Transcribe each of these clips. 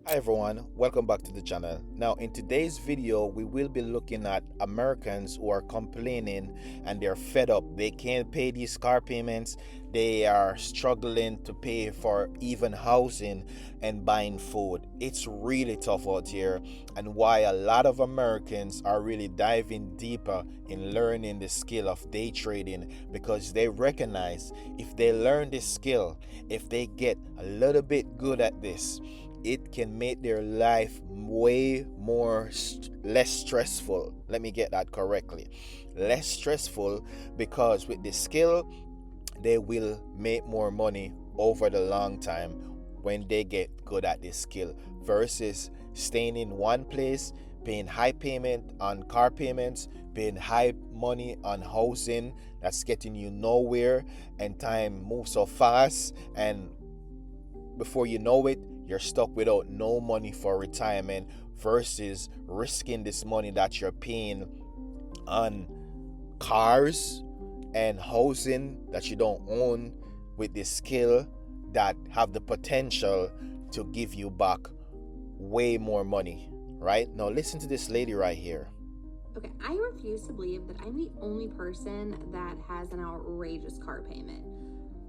Hi everyone, welcome back to the channel. Now in today's video we will be looking at Americans who are complaining and they're fed up. They can't pay these car payments. They are struggling to pay for even housing and buying food. It's really tough out here, and why a lot of Americans are really diving deeper in learning the skill of day trading, because they recognize if they learn this skill, if they get a little bit good at this, it can make their life way more less stressful. Let me get that correctly. Less stressful, because with the skill they will make more money over the long time when they get good at this skill, versus staying in one place, paying high payment on car payments, paying high money on housing that's getting you nowhere, and time moves so fast, and before you know it, you're stuck without no money for retirement, versus risking this money that you're paying on cars and housing that you don't own with the skill that have the potential to give you back way more money. Right now, listen to this lady right here. Okay, I refuse to believe that I'm the only person that has an outrageous car payment.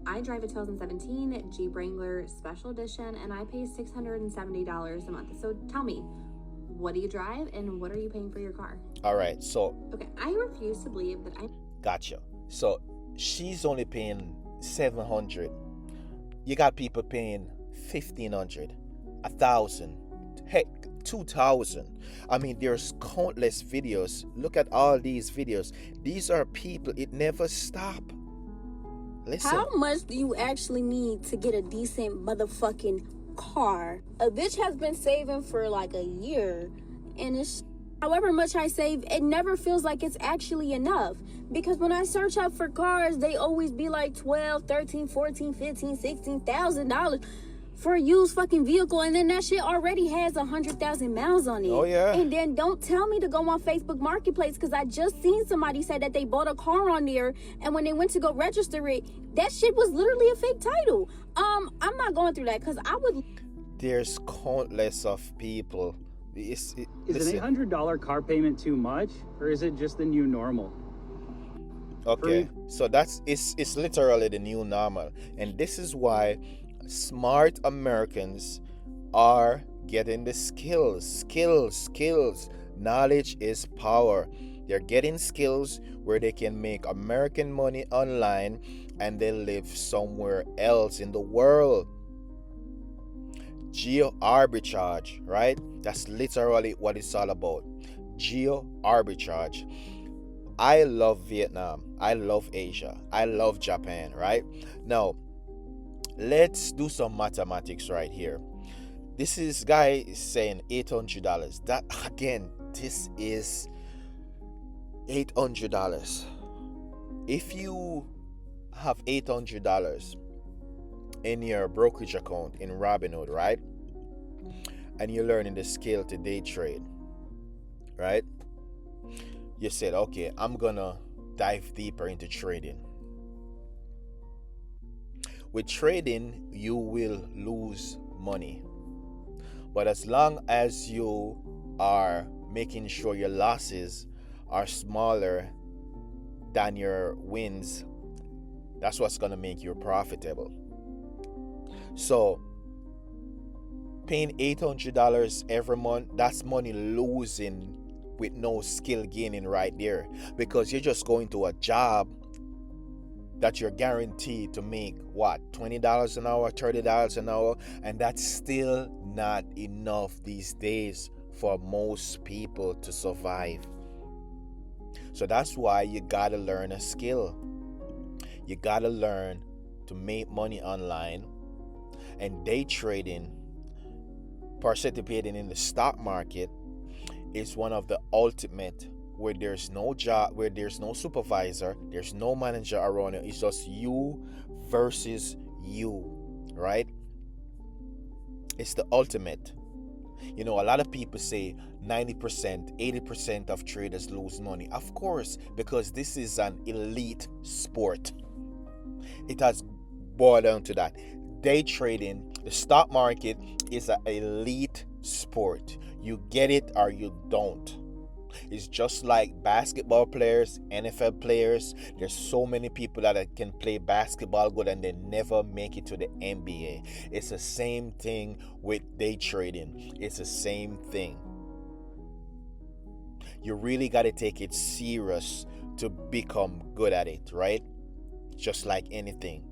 I drive a 2017 Jeep Wrangler Special Edition and I pay $670 a month. So tell me, what do you drive and what are you paying for your car? All right, so Okay, I refuse to believe that I'm... Gotcha. So she's only paying 700. You got people paying 1,500, 1,000, heck, 2,000. I mean, there's countless videos. Look at all these videos. These are people. It never stop. Listen. How much do you actually need to get a decent motherfucking car? A bitch has been saving for like a year, and it's however much I save, it never feels like it's actually enough. Because when I search up for cars, they always be like 12, 13, 14, 15, 16,000 dollars for a used fucking vehicle, and then that shit already has 100,000 miles on it. Oh yeah. And then don't tell me to go on Facebook Marketplace, because I just seen somebody say that they bought a car on there, and when they went to go register it, that shit was literally a fake title. I'm not going through that, because I would... There's countless of people. Is Listen. an $800 car payment too much, or is it just the new normal? Okay, so it's literally the new normal, and this is why smart Americans are getting the skills. Knowledge is power. They're getting skills where they can make American money online and they live somewhere else in the world. Geo arbitrage, right? That's literally what it's all about. Geo arbitrage. I love Vietnam. I love Asia. I love Japan, right? Now, let's do some mathematics right here. This is guy is saying $800. That again, this is $800. If you have $800 in your brokerage account in Robinhood, right? And you're learning the skill to day trade, right? You said, okay, I'm gonna dive deeper into trading. With trading, you will lose money. But as long as you are making sure your losses are smaller than your wins, that's what's going to make you profitable. So, paying $800 every month, that's money losing with no skill gaining right there. Because you're just going to a job that you're guaranteed to make what, $20 an hour, $30 an hour, and that's still not enough these days for most people to survive. So that's why you gotta learn a skill. You gotta learn to make money online, and day trading, participating in the stock market, is one of the ultimate, where there's no job, where there's no supervisor, there's no manager around you. It's just you versus you, right? It's the ultimate. You know, a lot of people say 90%, 80% of traders lose money. Of course, because this is an elite sport. It has boiled down to that. Day trading The stock market is an elite sport. You get it or you don't. It's just like basketball players, NFL players. There's so many people that can play basketball good and they never make it to the NBA. It's the same thing with day trading. It's the same thing. You really got to take it serious to become good at it, right? Just like anything.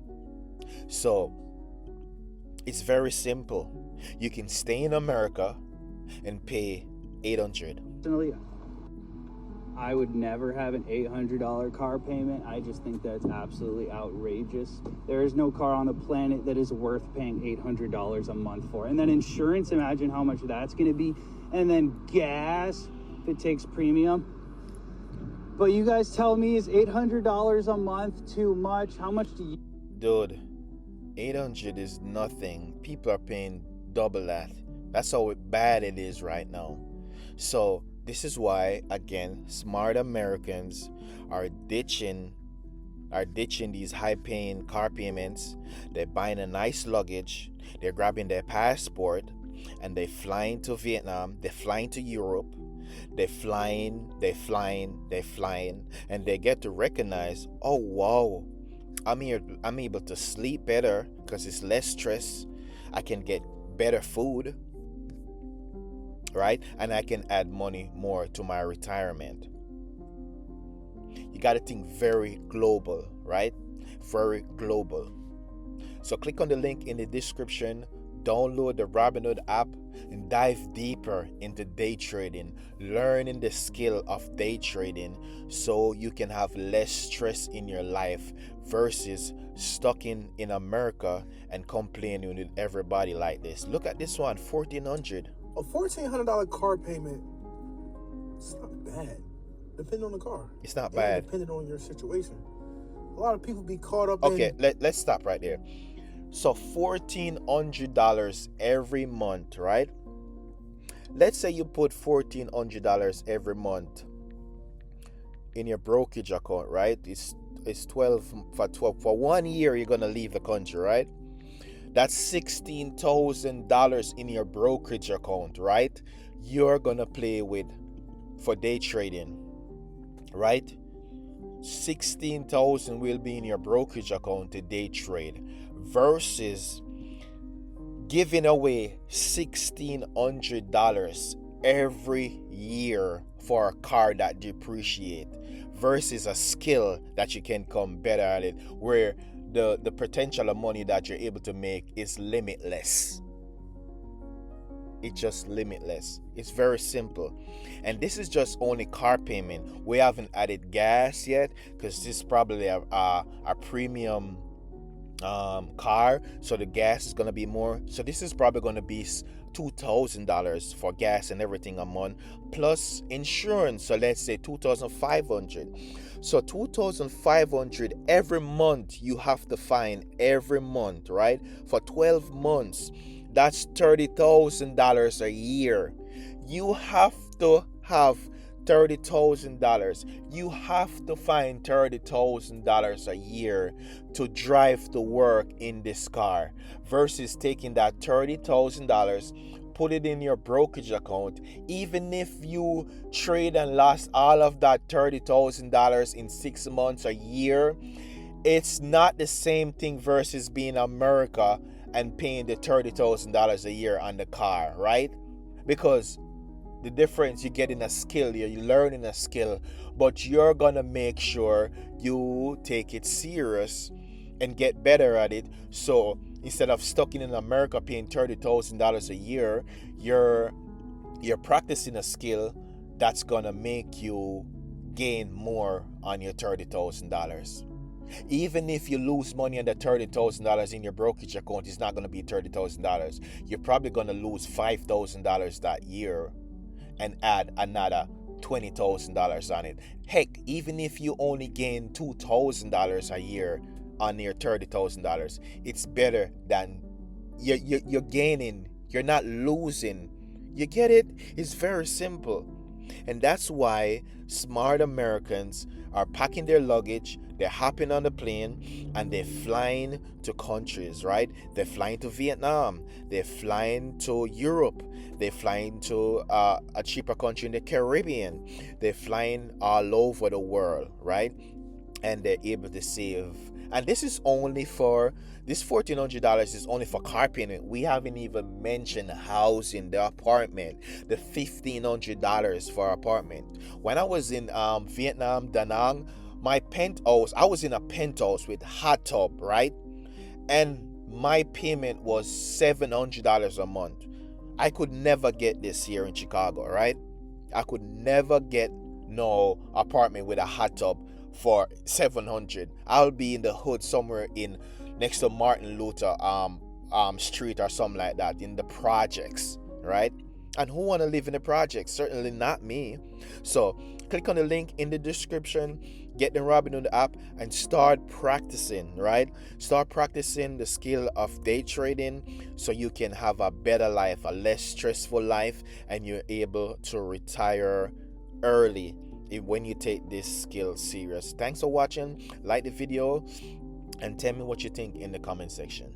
So it's very simple. You can stay in America and pay $800. I would never have an $800 car payment. I just think that's absolutely outrageous. There is no car on the planet that is worth paying $800 a month for. And then insurance, imagine how much that's going to be. And then gas, if it takes premium. But you guys tell me, is $800 a month too much? How much do you... Dude, 800 is nothing. People are paying double that. That's how bad it is right now. So this is why, again, smart Americans are ditching these high-paying car payments. They're buying a nice luggage. They're grabbing their passport, and they're flying to Vietnam. They're flying to Europe. They're flying, and they get to recognize, oh wow, I'm able to sleep better because it's less stress. I can get better food, right? And I can add money more to my retirement. You got to think very global, right? Very global. So click on the link in the description, download the Robinhood app, and dive deeper into day trading, learning the skill of day trading so you can have less stress in your life versus stuck in America and complaining with everybody like this. Look at this one, $1,400. A $1,400 car payment, it's not bad, depending on the car. It's not bad. Depending on your situation. A lot of people be caught up Okay, in... let's stop right there. So $1,400 every month, right? Let's say you put $1,400 every month in your brokerage account, right? It's 12 for 1 year. You're gonna leave the country, right? That's $16,000 in your brokerage account, right? You're gonna play with for day trading, right? 16,000 will be in your brokerage account to day trade versus giving away $1,600 every year for a car that depreciate versus a skill that you can come better at it, where the potential of money that you're able to make is limitless. It's just limitless. It's very simple. And this is just only car payment. We haven't added gas yet because this is probably a premium car, so the gas is going to be more. So this is probably going to be $2,000 for gas and everything a month plus insurance. So let's say $2,500. So $2,500 every month you have to find every month, right? For 12 months, that's $30,000 a year. You have to have $30,000. You have to find $30,000 a year to drive to work in this car versus taking that $30,000, put it in your brokerage account. Even if you trade and lost all of that $30,000 in 6 months, a year, it's not the same thing versus being in America and paying the $30,000 a year on the car, right? Because the difference, you're getting a skill, you're learning a skill, but you're gonna make sure you take it serious and get better at it. So instead of stuck in America paying $30,000 a year, you're practicing a skill that's gonna make you gain more on your $30,000. Even if you lose money on the $30,000 in your brokerage account, it's not gonna be $30,000. You're probably gonna lose $5,000 that year and add another $20,000 on it. Heck, even if you only gain $2,000 a year on your $30,000, it's better than you're gaining. You're not losing. You get it? It's very simple. And that's why smart Americans are packing their luggage, they're hopping on the plane, and they're flying to countries, right? They're flying to Vietnam, they're flying to Europe, they're flying to a cheaper country in the Caribbean, they're flying all over the world, right? And they're able to save. And this is only for this $1,400 is only for car payment. We haven't even mentioned housing, the apartment, the $1,500 for apartment. When I was in Vietnam, Da Nang, my penthouse, I was in a penthouse with hot tub, right? And my payment was $700 a month. I could never get this here in Chicago, right? I could never get no apartment with a hot tub for $700. I'll be in the hood somewhere in next to Martin Luther Street or something like that, in the projects, right? And who want to live in the projects? Certainly not me. So click on the link in the description, get the Robinhood app, and start practicing, right? Start practicing the skill of day trading so you can have a better life, a less stressful life, and you're able to retire early when you take this skill serious. Thanks for watching. Like the video and tell me what you think in the comment section.